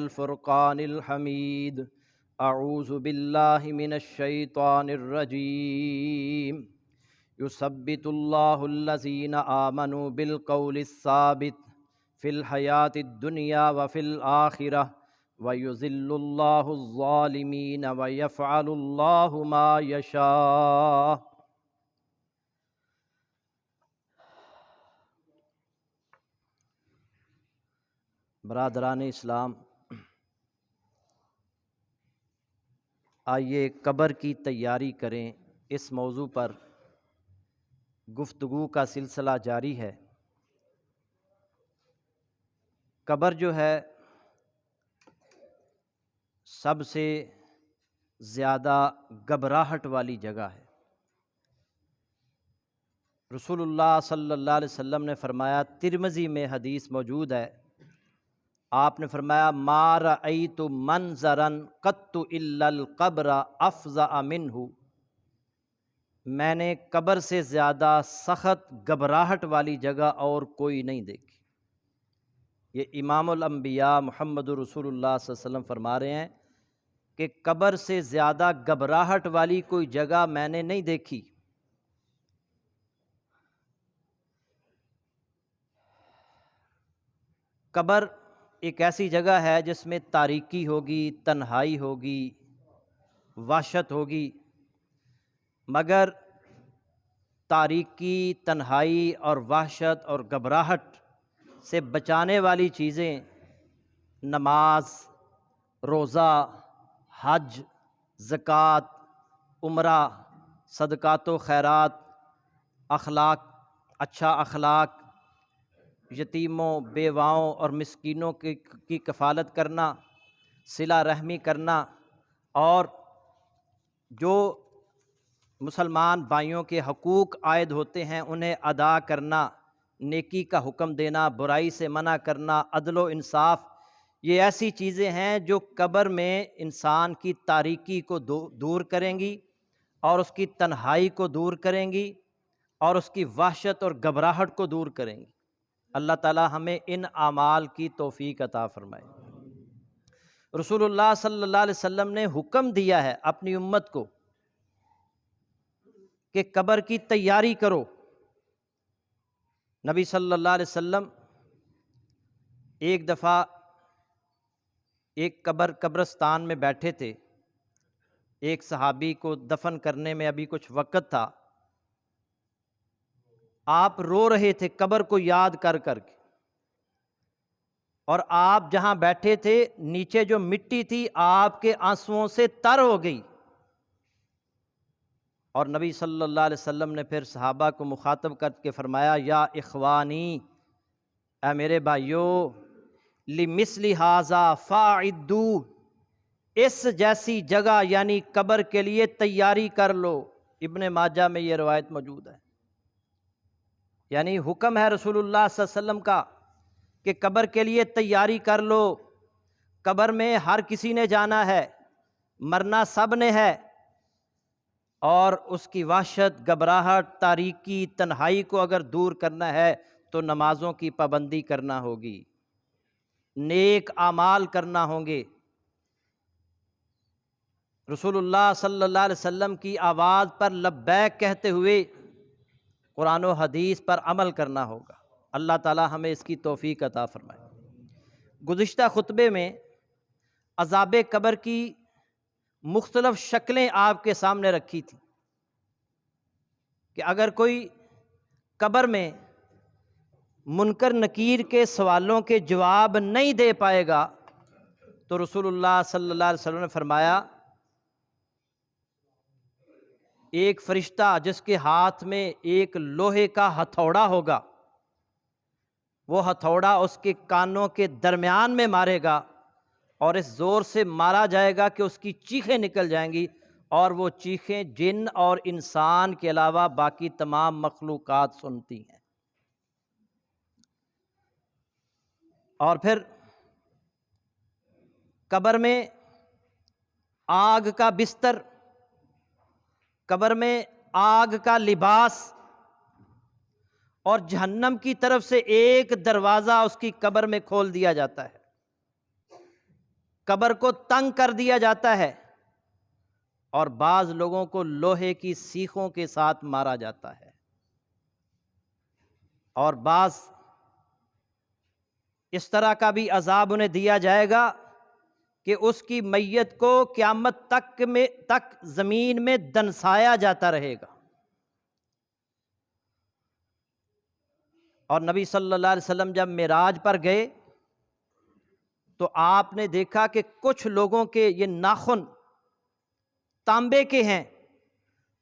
الفرقان الحمید اعوذ باللہ من الشیطان الرجیم یثبت اللہ الذین آمنوا بالقول الثابت فی الحیاۃ الدنیا وفی الآخرہ ویذل اللہ الظالمین ویفعل اللہ ما یشاء۔ برادران اسلام، آئیے قبر کی تیاری کریں، اس موضوع پر گفتگو کا سلسلہ جاری ہے۔ قبر جو ہے سب سے زیادہ گھبراہٹ والی جگہ ہے۔ رسول اللہ صلی اللہ علیہ وسلم نے فرمایا، ترمذی میں حدیث موجود ہے، آپ نے فرمایا ما رأیت منظرا قط الا القبر افظع منہ، میں نے قبر سے زیادہ سخت گھبراہٹ والی جگہ اور کوئی نہیں دیکھی۔ یہ امام الانبیاء محمد رسول اللہ صلی اللہ علیہ وسلم فرما رہے ہیں کہ قبر سے زیادہ گھبراہٹ والی کوئی جگہ میں نے نہیں دیکھی۔ قبر ایک ایسی جگہ ہے جس میں تاریکی ہوگی، تنہائی ہوگی، وحشت ہوگی، مگر تاریکی، تنہائی اور وحشت اور گھبراہٹ سے بچانے والی چیزیں نماز، روزہ، حج، زکوٰۃ، عمرہ، صدقات و خیرات، اخلاق، اچھا اخلاق، یتیموں، بیواؤں اور مسکینوں کی کفالت کرنا، صلہ رحمی کرنا، اور جو مسلمان بھائیوں کے حقوق عائد ہوتے ہیں انہیں ادا کرنا، نیکی کا حکم دینا، برائی سے منع کرنا، عدل و انصاف، یہ ایسی چیزیں ہیں جو قبر میں انسان کی تاریکی کو دور کریں گی اور اس کی تنہائی کو دور کریں گی اور اس کی وحشت اور گھبراہٹ کو دور کریں گی۔ اللہ تعالی ہمیں ان اعمال کی توفیق عطا فرمائے۔ رسول اللہ صلی اللہ علیہ وسلم نے حکم دیا ہے اپنی امت کو کہ قبر کی تیاری کرو۔ نبی صلی اللہ علیہ وسلم ایک دفعہ ایک قبرستان میں بیٹھے تھے، ایک صحابی کو دفن کرنے میں ابھی کچھ وقت تھا، آپ رو رہے تھے قبر کو یاد کر کر کے، اور آپ جہاں بیٹھے تھے نیچے جو مٹی تھی آپ کے آنسوؤں سے تر ہو گئی، اور نبی صلی اللہ علیہ وسلم نے پھر صحابہ کو مخاطب کر کے فرمایا، یا اخوانی، اے میرے بھائیو، لمثل ھذا فاعدوا، اس جیسی جگہ یعنی قبر کے لیے تیاری کر لو۔ ابن ماجہ میں یہ روایت موجود ہے، یعنی حکم ہے رسول اللہ صلی اللہ علیہ وسلم کا کہ قبر کے لیے تیاری کر لو۔ قبر میں ہر کسی نے جانا ہے، مرنا سب نے ہے، اور اس کی وحشت، گھبراہٹ، تاریکی، تنہائی کو اگر دور کرنا ہے تو نمازوں کی پابندی کرنا ہوگی، نیک اعمال کرنا ہوں گے، رسول اللہ صلی اللہ علیہ وسلم کی آواز پر لبیک کہتے ہوئے قرآن و حدیث پر عمل کرنا ہوگا۔ اللہ تعالی ہمیں اس کی توفیق عطا فرمائے۔ گزشتہ خطبے میں عذاب قبر کی مختلف شکلیں آپ کے سامنے رکھی تھیں کہ اگر کوئی قبر میں منکر نکیر کے سوالوں کے جواب نہیں دے پائے گا تو رسول اللہ صلی اللہ علیہ وسلم نے فرمایا، ایک فرشتہ جس کے ہاتھ میں ایک لوہے کا ہتھوڑا ہوگا، وہ ہتھوڑا اس کے کانوں کے درمیان میں مارے گا اور اس زور سے مارا جائے گا کہ اس کی چیخیں نکل جائیں گی، اور وہ چیخیں جن اور انسان کے علاوہ باقی تمام مخلوقات سنتی ہیں۔ اور پھر قبر میں آگ کا بستر، قبر میں آگ کا لباس، اور جہنم کی طرف سے ایک دروازہ اس کی قبر میں کھول دیا جاتا ہے۔ قبر کو تنگ کر دیا جاتا ہے اور بعض لوگوں کو لوہے کی سیخوں کے ساتھ مارا جاتا ہے، اور بعض اس طرح کا بھی عذاب انہیں دیا جائے گا کہ اس کی میت کو قیامت تک زمین میں دنسایا جاتا رہے گا۔ اور نبی صلی اللہ علیہ وسلم جب معراج پر گئے تو آپ نے دیکھا کہ کچھ لوگوں کے یہ ناخن تانبے کے ہیں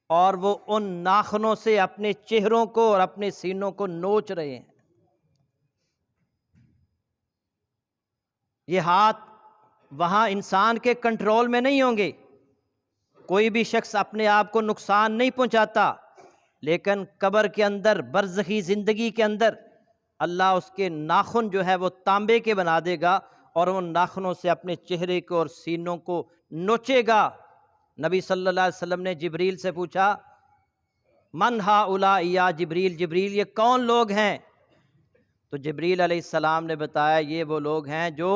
اور وہ ان ناخنوں سے اپنے چہروں کو اور اپنے سینوں کو نوچ رہے ہیں۔ یہ ہاتھ وہاں انسان کے کنٹرول میں نہیں ہوں گے، کوئی بھی شخص اپنے آپ کو نقصان نہیں پہنچاتا، لیکن قبر کے اندر، برزخی زندگی کے اندر اللہ اس کے ناخن جو ہے وہ تانبے کے بنا دے گا اور ان ناخنوں سے اپنے چہرے کو اور سینوں کو نوچے گا۔ نبی صلی اللہ علیہ وسلم نے جبریل سے پوچھا، من ہؤلاء یا جبریل، جبریل یہ کون لوگ ہیں؟ تو جبریل علیہ السلام نے بتایا یہ وہ لوگ ہیں جو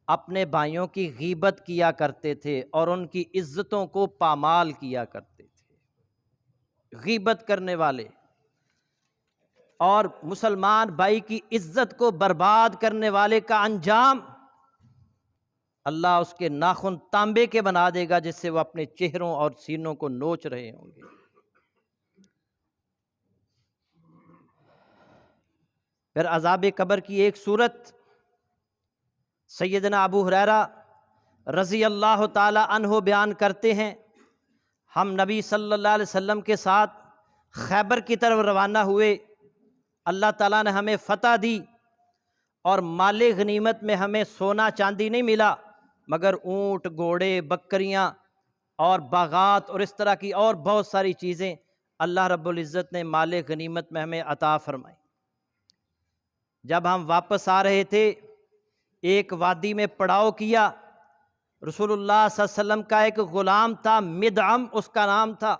اپنے بھائیوں کی غیبت کیا کرتے تھے اور ان کی عزتوں کو پامال کیا کرتے تھے۔ غیبت کرنے والے اور مسلمان بھائی کی عزت کو برباد کرنے والے کا انجام اللہ اس کے ناخن تانبے کے بنا دے گا، جس سے وہ اپنے چہروں اور سینوں کو نوچ رہے ہوں گے۔ پھر عذاب قبر کی ایک صورت سیدنا ابو ہریرہ رضی اللہ تعالی عنہ بیان کرتے ہیں، ہم نبی صلی اللہ علیہ وسلم کے ساتھ خیبر کی طرف روانہ ہوئے، اللہ تعالیٰ نے ہمیں فتح دی اور مال غنیمت میں ہمیں سونا چاندی نہیں ملا مگر اونٹ، گھوڑے، بکریاں اور باغات اور اس طرح کی اور بہت ساری چیزیں اللہ رب العزت نے مال غنیمت میں ہمیں عطا فرمائی۔ جب ہم واپس آ رہے تھے ایک وادی میں پڑاؤ کیا، رسول اللہ صلی اللہ علیہ وسلم کا ایک غلام تھا، مدعم اس کا نام تھا،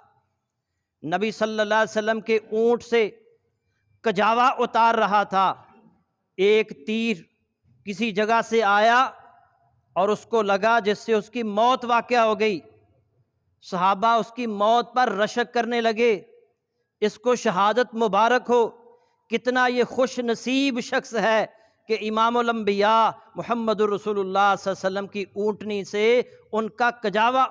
نبی صلی اللہ علیہ وسلم کے اونٹ سے کجاوا اتار رہا تھا، ایک تیر کسی جگہ سے آیا اور اس کو لگا جس سے اس کی موت واقع ہو گئی۔ صحابہ اس کی موت پر رشک کرنے لگے، اس کو شہادت مبارک ہو، کتنا یہ خوش نصیب شخص ہے کہ امام الانبیاء محمد الرسول اللہ صلی اللہ علیہ وسلم کی اونٹنی سے ان کا کجاوا،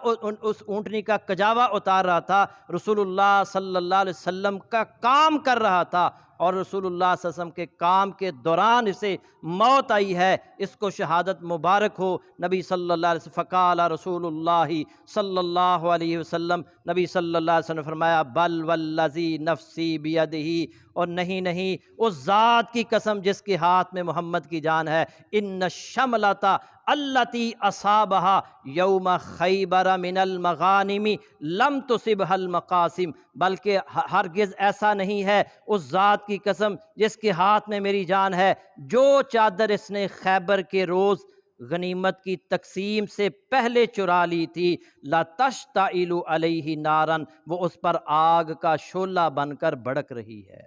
اس اونٹنی کا کجاوا اتار رہا تھا، رسول اللہ صلی اللہ علیہ وسلم کا کام کر رہا تھا اور رسول اللہ صلی اللہ علیہ وسلم کے کام کے دوران اسے موت آئی ہے، اس کو شہادت مبارک ہو۔ نبی صلی اللہ علیہ وسلم فقال رسول اللہ صلی اللہ علیہ وسلم، نبی صلی اللہ علیہ وسلم نے فرمایا بل والذی نفسی بیدہ، اور نہیں اس ذات کی قسم جس کے ہاتھ میں محمد کی جان ہے، ان الشملۃ التی اصابہا یوم خیبر من المغانم لم تصبها المقاسم، بلکہ ہرگز ایسا نہیں ہے، اس ذات کی قسم جس کے ہاتھ میں میری جان ہے، جو چادر اس نے خیبر کے روز غنیمت کی تقسیم سے پہلے چرا لی تھی، لا تشتعل علیہ نارا، وہ اس پر آگ کا شعلہ بن کر بھڑک رہی ہے۔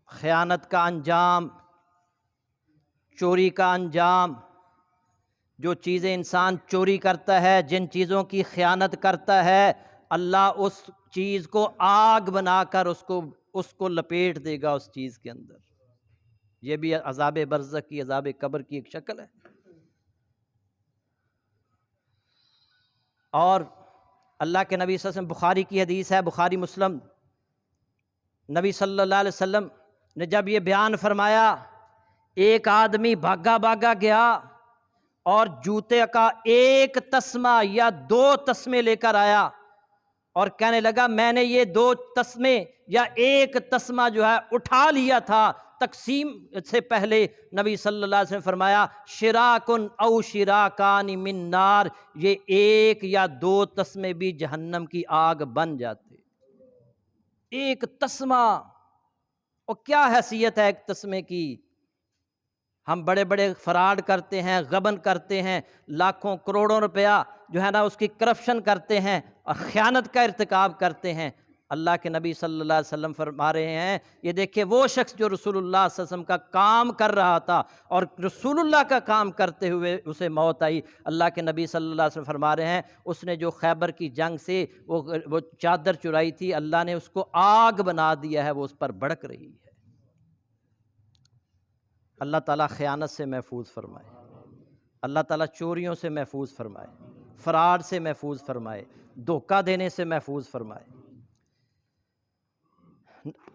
خیانت کا انجام، چوری کا انجام، جو چیزیں انسان چوری کرتا ہے، جن چیزوں کی خیانت کرتا ہے، اللہ اس چیز کو آگ بنا کر اس کو لپیٹ دے گا اس چیز کے اندر۔ یہ بھی عذاب برزخ کی، عذاب قبر کی ایک شکل ہے۔ اور اللہ کے نبی صلی اللہ علیہ وسلم، بخاری کی حدیث ہے، بخاری مسلم، نبی صلی اللہ علیہ وسلم نے جب یہ بیان فرمایا، ایک آدمی بھاگا گیا اور جوتے کا ایک تسمہ یا 2 تسمے لے کر آیا اور کہنے لگا میں نے یہ 2 تسمے یا ایک تسمہ جو ہے اٹھا لیا تھا تقسیم سے پہلے۔ نبی صلی اللہ علیہ وسلم فرمایا شراکن او شراکان من نار، یہ 1 یا 2 تسمے بھی جہنم کی آگ بن جاتے۔ ایک تسمہ، اور کیا حیثیت ہے ایک تسمے کی؟ ہم بڑے بڑے فراڈ کرتے ہیں، غبن کرتے ہیں، لاکھوں کروڑوں روپیہ جو ہے نا اس کی کرپشن کرتے ہیں اور خیانت کا ارتکاب کرتے ہیں، اللہ کے نبی صلی اللہ علیہ وسلم فرما رہے ہیں یہ دیکھیں وہ شخص جو رسول اللہ صلی اللہ علیہ وسلم کا کام کر رہا تھا اور رسول اللہ کا کام کرتے ہوئے اسے موت آئی۔ اللہ کے نبی صلی اللہ علیہ وسلم فرما رہے ہیں اس نے جو خیبر کی جنگ سے وہ چادر چرائی تھی، اللہ نے اس کو آگ بنا دیا ہے، وہ اس پر بھڑک رہی ہے۔ اللہ تعالیٰ خیانت سے محفوظ فرمائے، اللہ تعالیٰ چوریوں سے محفوظ فرمائے، فراڈ سے محفوظ فرمائے، دھوکہ دینے سے محفوظ فرمائے۔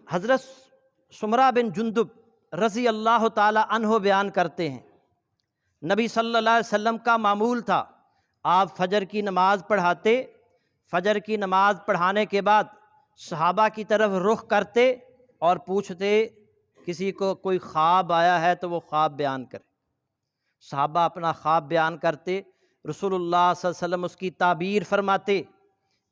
حضرت سمرہ بن جندب رضی اللہ تعالی عنہ بیان کرتے ہیں نبی صلی اللہ علیہ وسلم کا معمول تھا، آپ فجر کی نماز پڑھاتے، فجر کی نماز پڑھانے کے بعد صحابہ کی طرف رخ کرتے اور پوچھتے کسی کو کوئی خواب آیا ہے تو وہ خواب بیان کرے۔ صحابہ اپنا خواب بیان کرتے، رسول اللہ صلی اللہ علیہ وسلم اس کی تعبیر فرماتے۔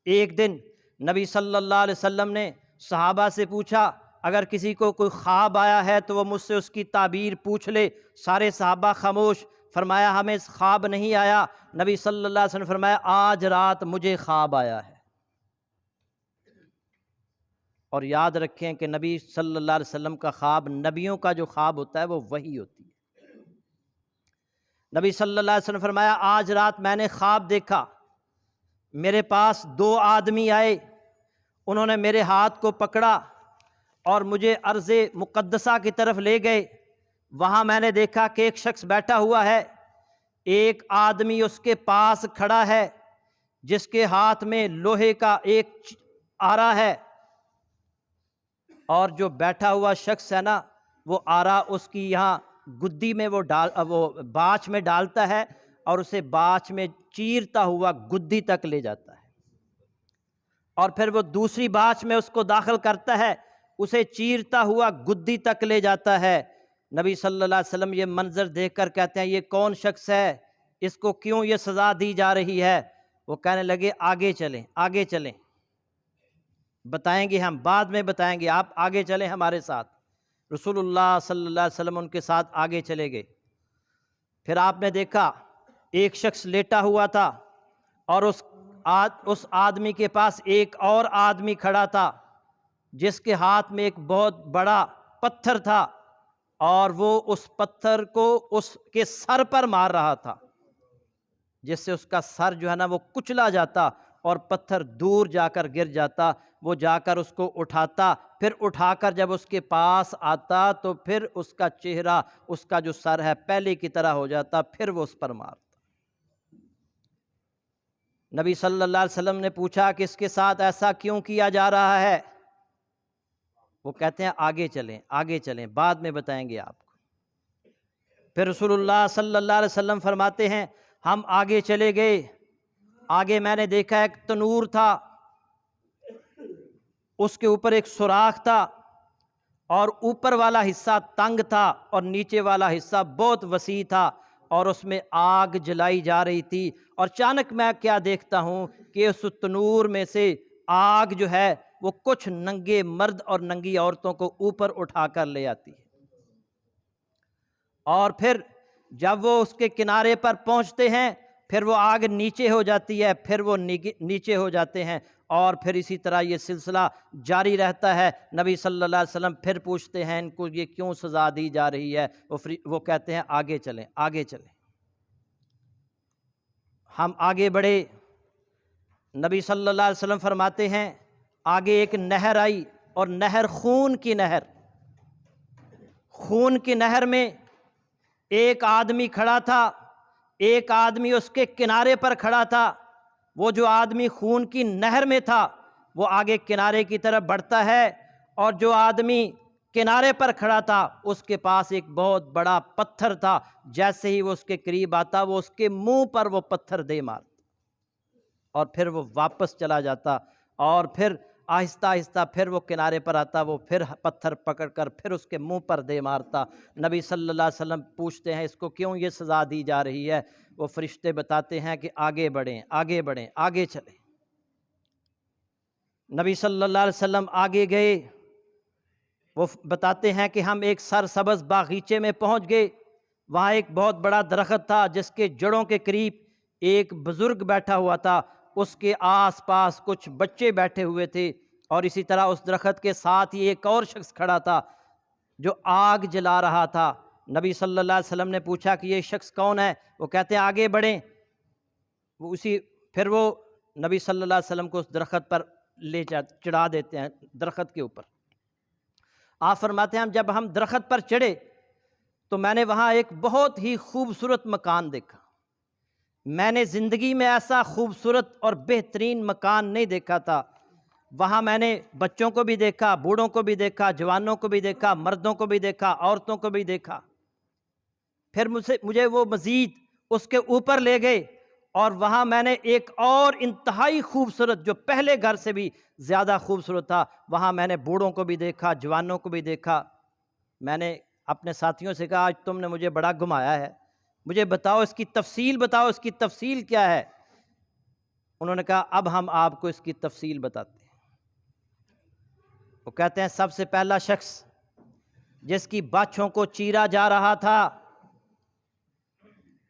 ایک دن نبی صلی اللہ علیہ وسلم نے صحابہ سے پوچھا اگر کسی کو کوئی خواب آیا ہے تو وہ مجھ سے اس کی تعبیر پوچھ لے۔ سارے صحابہ خاموش۔ فرمایا ہمیں خواب نہیں آیا۔ نبی صلی اللہ علیہ وسلم فرمایا آج رات مجھے خواب آیا ہے۔ اور یاد رکھیں کہ نبی صلی اللہ علیہ وسلم کا خواب، نبیوں کا جو خواب ہوتا ہے وہ وحی ہوتی ہے۔ نبی صلی اللہ علیہ وسلم فرمایا آج رات میں نے خواب دیکھا، میرے پاس دو آدمی آئے، انہوں نے میرے ہاتھ کو پکڑا اور مجھے ارض مقدسہ کی طرف لے گئے۔ وہاں میں نے دیکھا کہ ایک شخص بیٹھا ہوا ہے، ایک آدمی اس کے پاس کھڑا ہے جس کے ہاتھ میں لوہے کا ایک آرا ہے، اور جو بیٹھا ہوا شخص ہے نا وہ آرا اس کی یہاں گدی میں وہ باچھ میں ڈالتا ہے اور اسے باچھ میں چیرتا ہوا گدی تک لے جاتا ہے، اور پھر وہ دوسری باچھ میں اس کو داخل کرتا ہے، اسے چیرتا ہوا گدی تک لے جاتا ہے۔ نبی صلی اللہ علیہ وسلم یہ منظر دیکھ کر کہتے ہیں یہ کون شخص ہے، اس کو کیوں یہ سزا دی جا رہی ہے؟ وہ کہنے لگے آگے چلیں، آگے چلیں، بتائیں گے، ہم بعد میں بتائیں گے، آپ آگے چلیں ہمارے ساتھ۔ رسول اللہ صلی اللہ علیہ وسلم ان کے ساتھ آگے چلے گئے۔ پھر آپ نے دیکھا ایک شخص لیٹا ہوا تھا اور اس آدمی کے پاس ایک اور آدمی کھڑا تھا جس کے ہاتھ میں ایک بہت بڑا پتھر تھا، اور وہ اس پتھر کو اس کے سر پر مار رہا تھا، جس سے اس کا سر جو ہے نا وہ کچلا جاتا اور پتھر دور جا کر گر جاتا۔ وہ جا کر اس کو اٹھاتا، پھر اٹھا کر جب اس کے پاس آتا تو پھر اس کا چہرہ، اس کا جو سر ہے پہلے کی طرح ہو جاتا، پھر وہ اس پر مارتا۔ نبی صلی اللہ علیہ وسلم نے پوچھا کہ اس کے ساتھ ایسا کیوں کیا جا رہا ہے؟ وہ کہتے ہیں آگے چلیں، آگے چلیں، بعد میں بتائیں گے آپ کو۔ پھر رسول اللہ صلی اللہ علیہ وسلم فرماتے ہیں ہم آگے چلے گئے، آگے میں نے دیکھا ایک تنور تھا، اس کے اوپر ایک سوراخ تھا، اور اوپر والا حصہ تنگ تھا اور نیچے والا حصہ بہت وسیع تھا، اور اس میں آگ جلائی جا رہی تھی۔ اور اچانک میں کیا دیکھتا ہوں کہ اس تنور میں سے آگ جو ہے وہ کچھ ننگے مرد اور ننگی عورتوں کو اوپر اٹھا کر لے آتی ہے، اور پھر جب وہ اس کے کنارے پر پہنچتے ہیں پھر وہ آگ نیچے ہو جاتی ہے، پھر وہ نیچے ہو جاتے ہیں، اور پھر اسی طرح یہ سلسلہ جاری رہتا ہے۔ نبی صلی اللہ علیہ وسلم پھر پوچھتے ہیں ان کو یہ کیوں سزا دی جا رہی ہے؟ وہ کہتے ہیں آگے چلیں، آگے چلیں۔ ہم آگے بڑھے، نبی صلی اللہ علیہ وسلم فرماتے ہیں آگے ایک نہر آئی، اور نہر خون کی نہر، خون کی نہر میں ایک آدمی کھڑا تھا، ایک آدمی اس کے کنارے پر کھڑا تھا۔ وہ جو آدمی خون کی نہر میں تھا وہ آگے کنارے کی طرف بڑھتا ہے، اور جو آدمی کنارے پر کھڑا تھا اس کے پاس ایک بہت بڑا پتھر تھا، جیسے ہی وہ اس کے قریب آتا وہ اس کے منہ پر وہ پتھر دے مارتا، اور پھر وہ واپس چلا جاتا، اور پھر آہستہ آہستہ پھر وہ کنارے پر آتا، وہ پھر پتھر پکڑ کر پھر اس کے منہ پر دے مارتا۔ نبی صلی اللہ علیہ وسلم پوچھتے ہیں اس کو کیوں یہ سزا دی جا رہی ہے؟ وہ فرشتے بتاتے ہیں کہ آگے بڑھیں، آگے بڑھیں، آگے چلیں۔ نبی صلی اللہ علیہ وسلم آگے گئے، وہ بتاتے ہیں کہ ہم ایک سرسبز باغیچے میں پہنچ گئے، وہاں ایک بہت بڑا درخت تھا جس کے جڑوں کے قریب ایک بزرگ بیٹھا ہوا تھا، اس کے آس پاس کچھ بچے بیٹھے ہوئے تھے، اور اسی طرح اس درخت کے ساتھ ہی ایک اور شخص کھڑا تھا جو آگ جلا رہا تھا۔ نبی صلی اللہ علیہ وسلم نے پوچھا کہ یہ شخص کون ہے؟ وہ کہتے ہیں آگے بڑھیں۔ پھر وہ نبی صلی اللہ علیہ وسلم کو اس درخت پر چڑھا دیتے ہیں، درخت کے اوپر۔ آپ فرماتے ہیں جب ہم درخت پر چڑھے تو میں نے وہاں ایک بہت ہی خوبصورت مکان دیکھا۔ میں نے زندگی میں ایسا خوبصورت اور بہترین مکان نہیں دیکھا تھا۔ وہاں میں نے بچوں کو بھی دیکھا، بوڑھوں کو بھی دیکھا، جوانوں کو بھی دیکھا، مردوں کو بھی دیکھا، عورتوں کو بھی دیکھا۔ پھر مجھے وہ مزید اس کے اوپر لے گئے اور وہاں میں نے ایک اور انتہائی خوبصورت، جو پہلے گھر سے بھی زیادہ خوبصورت تھا، وہاں میں نے بوڑھوں کو بھی دیکھا، جوانوں کو بھی دیکھا۔ میں نے اپنے ساتھیوں سے کہا آج تم نے مجھے بڑا گھمایا ہے، مجھے بتاؤ اس کی تفصیل، بتاؤ اس کی تفصیل کیا ہے؟ انہوں نے کہا اب ہم آپ کو اس کی تفصیل بتاتے ہیں۔ وہ کہتے ہیں سب سے پہلا شخص جس کی باچھوں کو چیرا جا رہا تھا،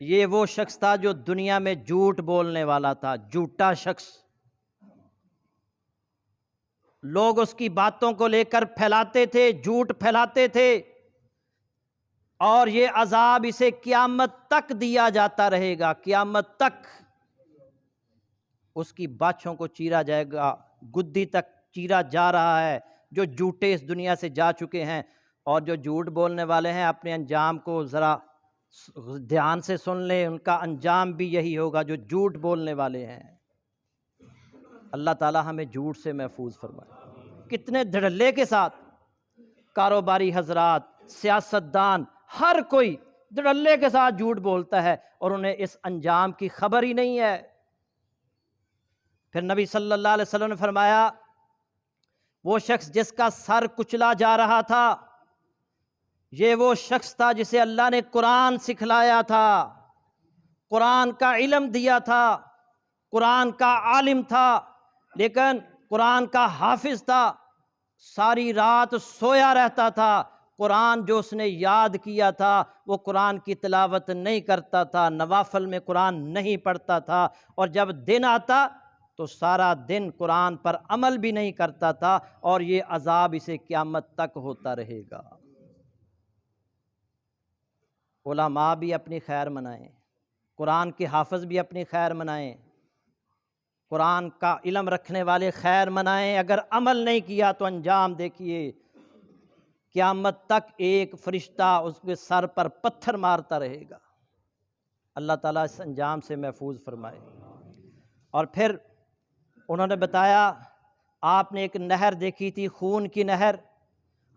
یہ وہ شخص تھا جو دنیا میں جھوٹ بولنے والا تھا، جھوٹا شخص۔ لوگ اس کی باتوں کو لے کر پھیلاتے تھے، جھوٹ پھیلاتے تھے، اور یہ عذاب اسے قیامت تک دیا جاتا رہے گا، قیامت تک اس کی باچھوں کو چیرا جائے گا، گدی تک چیرا جا رہا ہے۔ جو جھوٹے اس دنیا سے جا چکے ہیں اور جو جھوٹ بولنے والے ہیں، اپنے انجام کو ذرا دھیان سے سن لیں، ان کا انجام بھی یہی ہوگا جو جھوٹ بولنے والے ہیں۔ اللہ تعالی ہمیں جھوٹ سے محفوظ فرمائے۔ کتنے دھڑلے کے ساتھ کاروباری حضرات، سیاستدان، ہر کوئی دھڑلے کے ساتھ جھوٹ بولتا ہے اور انہیں اس انجام کی خبر ہی نہیں ہے۔ پھر نبی صلی اللہ علیہ وسلم نے فرمایا وہ شخص جس کا سر کچلا جا رہا تھا، یہ وہ شخص تھا جسے اللہ نے قرآن سکھلایا تھا، قرآن کا علم دیا تھا، قرآن کا عالم تھا، لیکن قرآن کا حافظ تھا، ساری رات سویا رہتا تھا، قرآن جو اس نے یاد کیا تھا وہ قرآن کی تلاوت نہیں کرتا تھا، نوافل میں قرآن نہیں پڑھتا تھا، اور جب دن آتا تو سارا دن قرآن پر عمل بھی نہیں کرتا تھا، اور یہ عذاب اسے قیامت تک ہوتا رہے گا۔ علماء بھی اپنی خیر منائیں، قرآن کے حافظ بھی اپنی خیر منائیں، قرآن کا علم رکھنے والے خیر منائیں، اگر عمل نہیں کیا تو انجام دیکھیے، قیامت تک ایک فرشتہ اس کے سر پر پتھر مارتا رہے گا۔ اللہ تعالیٰ اس انجام سے محفوظ فرمائے۔ اور پھر انہوں نے بتایا آپ نے ایک نہر دیکھی تھی، خون کی نہر،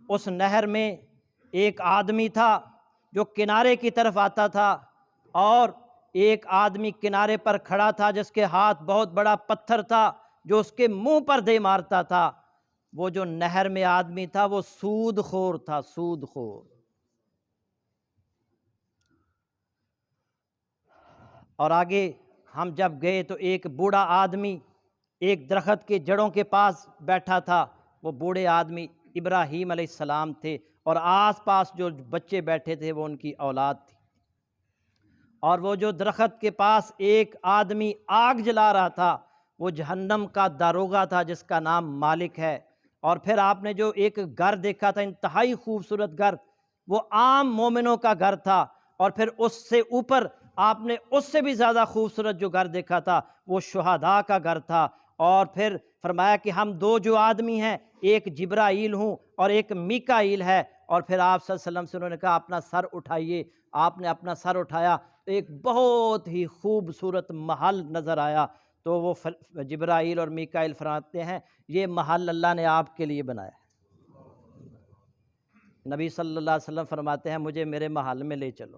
اس نہر میں ایک آدمی تھا جو کنارے کی طرف آتا تھا، اور ایک آدمی کنارے پر کھڑا تھا جس کے ہاتھ بہت بڑا پتھر تھا جو اس کے منہ پر دے مارتا تھا۔ وہ جو نہر میں آدمی تھا وہ سود خور تھا، سود خور۔ اور آگے ہم جب گئے تو ایک بوڑھا آدمی ایک درخت کے جڑوں کے پاس بیٹھا تھا، وہ بوڑھے آدمی ابراہیم علیہ السلام تھے، اور آس پاس جو بچے بیٹھے تھے وہ ان کی اولاد تھی۔ اور وہ جو درخت کے پاس ایک آدمی آگ جلا رہا تھا وہ جہنم کا داروغہ تھا جس کا نام مالک ہے۔ اور پھر آپ نے جو ایک گھر دیکھا تھا، انتہائی خوبصورت گھر، وہ عام مومنوں کا گھر تھا، اور پھر اس سے اوپر آپ نے اس سے بھی زیادہ خوبصورت جو گھر دیکھا تھا وہ شہداء کا گھر تھا۔ اور پھر فرمایا کہ ہم دو جو آدمی ہیں، ایک جبرائیل ہوں اور ایک میکائیل ہے۔ اور پھر آپ صلی اللہ علیہ وسلم سے انہوں نے کہا اپنا سر اٹھائیے، آپ نے اپنا سر اٹھایا تو ایک بہت ہی خوبصورت محل نظر آیا۔ تو وہ جبرائیل اور میکائیل فرماتے ہیں یہ محل اللہ نے آپ کے لیے بنایا ہے۔ نبی صلی اللہ علیہ وسلم فرماتے ہیں مجھے میرے محل میں لے چلو۔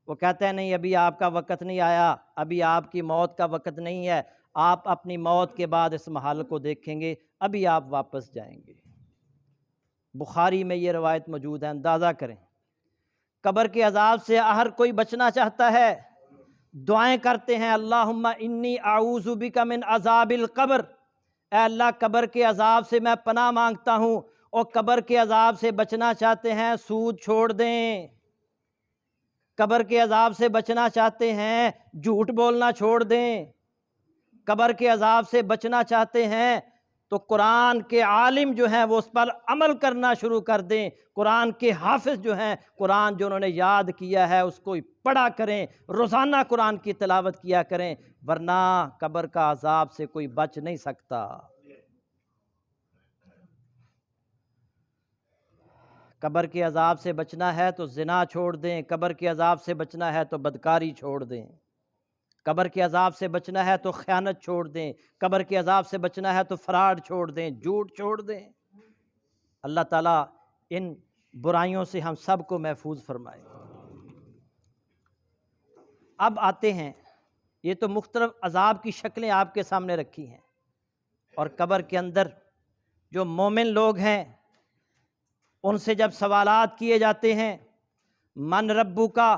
وہ کہتے ہیں نہیں، ابھی آپ کا وقت نہیں آیا، ابھی آپ کی موت کا وقت نہیں ہے، آپ اپنی موت کے بعد اس محل کو دیکھیں گے، ابھی آپ واپس جائیں گے۔ بخاری میں یہ روایت موجود ہے، اندازہ کریں۔ قبر کے عذاب سے ہر کوئی بچنا چاہتا ہے، دعائیں کرتے ہیں اللہم انی اعوذ بک من عذاب القبر، اے اللہ قبر کے عذاب سے میں پناہ مانگتا ہوں۔ اور قبر کے عذاب سے بچنا چاہتے ہیں سود چھوڑ دیں، قبر کے عذاب سے بچنا چاہتے ہیں جھوٹ بولنا چھوڑ دیں، قبر کے عذاب سے بچنا چاہتے ہیں تو قرآن کے عالم جو ہیں وہ اس پر عمل کرنا شروع کر دیں، قرآن کے حافظ جو ہیں قرآن جو انہوں نے یاد کیا ہے اس کو پڑھا کریں، روزانہ قرآن کی تلاوت کیا کریں، ورنہ قبر کا عذاب سے کوئی بچ نہیں سکتا۔ قبر کے عذاب سے بچنا ہے تو زنا چھوڑ دیں، قبر کے عذاب سے بچنا ہے تو بدکاری چھوڑ دیں، قبر کے عذاب سے بچنا ہے تو خیانت چھوڑ دیں، قبر کے عذاب سے بچنا ہے تو فراڈ چھوڑ دیں، جھوٹ چھوڑ دیں۔ اللہ تعالیٰ ان برائیوں سے ہم سب کو محفوظ فرمائے۔ اب آتے ہیں، یہ تو مختلف عذاب کی شکلیں آپ کے سامنے رکھی ہیں، اور قبر کے اندر جو مومن لوگ ہیں ان سے جب سوالات کیے جاتے ہیں، من ربو کا،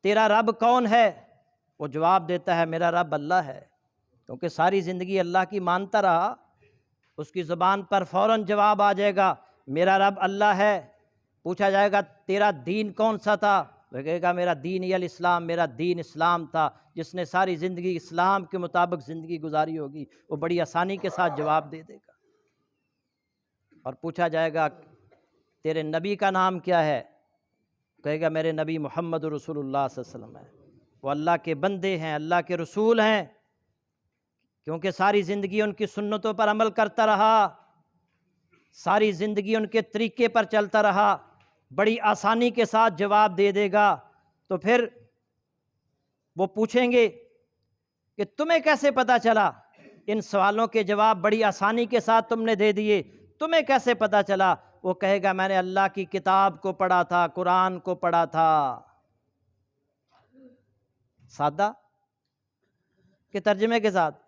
تیرا رب کون ہے؟ وہ جواب دیتا ہے میرا رب اللہ ہے، کیونکہ ساری زندگی اللہ کی مانتا رہا، اس کی زبان پر فوراً جواب آ جائے گا میرا رب اللہ ہے۔ پوچھا جائے گا تیرا دین کون سا تھا؟ وہ کہے گا میرا دین الاسلام، میرا دین اسلام تھا۔ جس نے ساری زندگی اسلام کے مطابق زندگی گزاری ہوگی وہ بڑی آسانی کے ساتھ جواب دے دے گا۔ اور پوچھا جائے گا تیرے نبی کا نام کیا ہے؟ کہے گا میرے نبی محمد رسول اللہ صلی اللہ علیہ وسلم ہے۔ وہ اللہ کے بندے ہیں، اللہ کے رسول ہیں، کیونکہ ساری زندگی ان کی سنتوں پر عمل کرتا رہا، ساری زندگی ان کے طریقے پر چلتا رہا، بڑی آسانی کے ساتھ جواب دے دے گا۔ تو پھر وہ پوچھیں گے کہ تمہیں کیسے پتہ چلا؟ ان سوالوں کے جواب بڑی آسانی کے ساتھ تم نے دے دیے، تمہیں کیسے پتہ چلا؟ وہ کہے گا میں نے اللہ کی کتاب کو پڑھا تھا، قرآن کو پڑھا تھا۔ سادہ کہ ترجمے کے ساتھ؟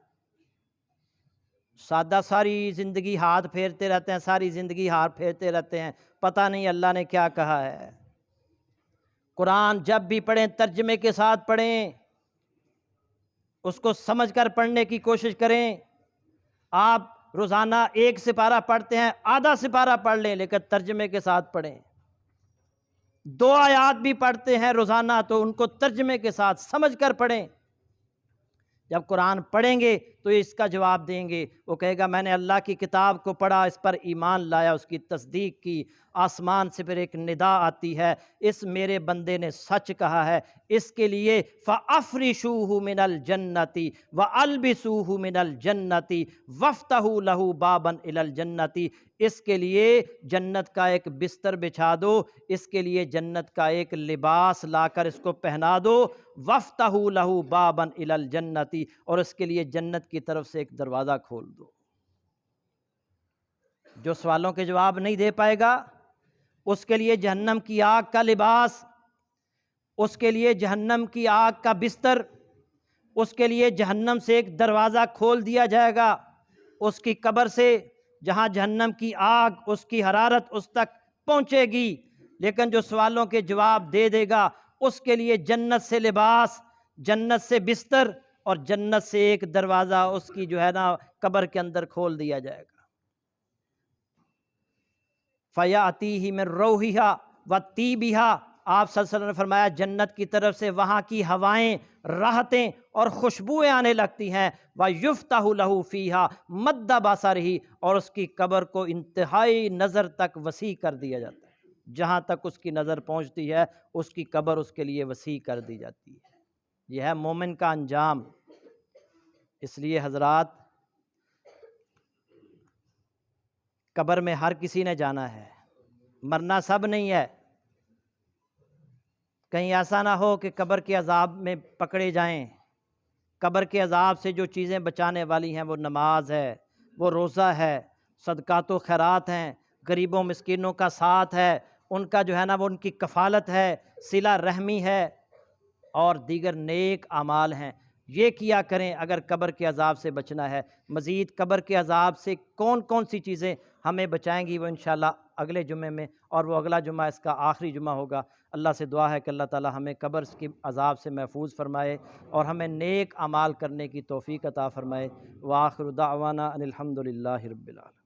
سادہ ساری زندگی ہاتھ پھیرتے رہتے ہیں، ساری زندگی ہاتھ پھیرتے رہتے ہیں، پتہ نہیں اللہ نے کیا کہا ہے۔ قرآن جب بھی پڑھیں ترجمے کے ساتھ پڑھیں، اس کو سمجھ کر پڑھنے کی کوشش کریں۔ آپ روزانہ ایک سپارہ پڑھتے ہیں، آدھا سپارہ پڑھ لیں لیکن ترجمے کے ساتھ پڑھیں۔ 2 آیات بھی پڑھتے ہیں روزانہ تو ان کو ترجمے کے ساتھ سمجھ کر پڑھیں۔ جب قرآن پڑھیں گے تو اس کا جواب دیں گے، وہ کہے گا میں نے اللہ کی کتاب کو پڑھا، اس پر ایمان لایا، اس کی تصدیق کی۔ آسمان سے پھر ایک ندا آتی ہے، اس میرے بندے نے سچ کہا ہے، اس کے لیے فَأَفْرِشُوهُ مِنَ الْجَنَّةِ وَأَلْبِسُوهُ مِنَ الْجَنَّةِ وَافْتَحُوا لَهُ بَابًا إِلَى الْجَنَّةِ۔ اس کے لیے جنت کا ایک بستر بچھا دو، اس کے لیے جنت کا ایک لباس لا کر اس کو پہنا دو، وَافْتَحُوا لَهُ بَابًا إِلَى الْجَنَّةِ، اور اس کے لیے جنت کی طرف سے ایک دروازہ کھول دو۔ جو سوالوں کے جواب نہیں دے پائے گا اس کے لیے جہنم کی آگ کا لباس، اس کے لیے جہنم کی آگ کا بستر، اس کے لیے جہنم سے ایک دروازہ کھول دیا جائے گا، اس کی قبر سے جہاں جہنم کی آگ، اس کی حرارت اس تک پہنچے گی، لیکن جو سوالوں کے جواب دے دے گا اس کے لیے جنت سے لباس، جنت سے بستر اور جنت سے ایک دروازہ اس کی جو ہے نا قبر کے اندر کھول دیا جائے گا۔ فَيَأْتِيهِ مِن رَوْحِهَا وَطِيبِهَا، آپ صلی اللہ علیہ وسلم نے فرمایا جنت کی طرف سے وہاں کی ہوائیں، راحتیں اور خوشبوئیں آنے لگتی ہیں۔ وَيُفْتَحُ لَهُ فِيهَا مَدَّ بَصَرِهِ، اور اس کی قبر کو انتہائی نظر تک وسیع کر دیا جاتا ہے، جہاں تک اس کی نظر پہنچتی ہے اس کی قبر اس کے لیے وسیع کر دی جاتی ہے۔ یہ ہے مومن کا انجام۔ اس لیے حضرات قبر میں ہر کسی نے جانا ہے، مرنا سب نہیں ہے۔ کہیں ایسا نہ ہو کہ قبر کے عذاب میں پکڑے جائیں۔ قبر کے عذاب سے جو چیزیں بچانے والی ہیں وہ نماز ہے، وہ روزہ ہے، صدقات و خیرات ہیں، غریبوں مسکینوں کا ساتھ ہے، ان کا جو ہے نا وہ ان کی کفالت ہے، صلہ رحمی ہے، اور دیگر نیک اعمال ہیں۔ یہ کیا کریں اگر قبر کے عذاب سے بچنا ہے۔ مزید قبر کے عذاب سے کون کون سی چیزیں ہمیں بچائیں گی وہ انشاءاللہ اگلے جمعے میں، اور وہ اگلا جمعہ اس کا آخری جمعہ ہوگا۔ اللہ سے دعا ہے کہ اللہ تعالی ہمیں قبر کی عذاب سے محفوظ فرمائے اور ہمیں نیک اعمال کرنے کی توفیق عطا فرمائے۔ وآخر دعوانا ان الحمد للہ رب العالمین۔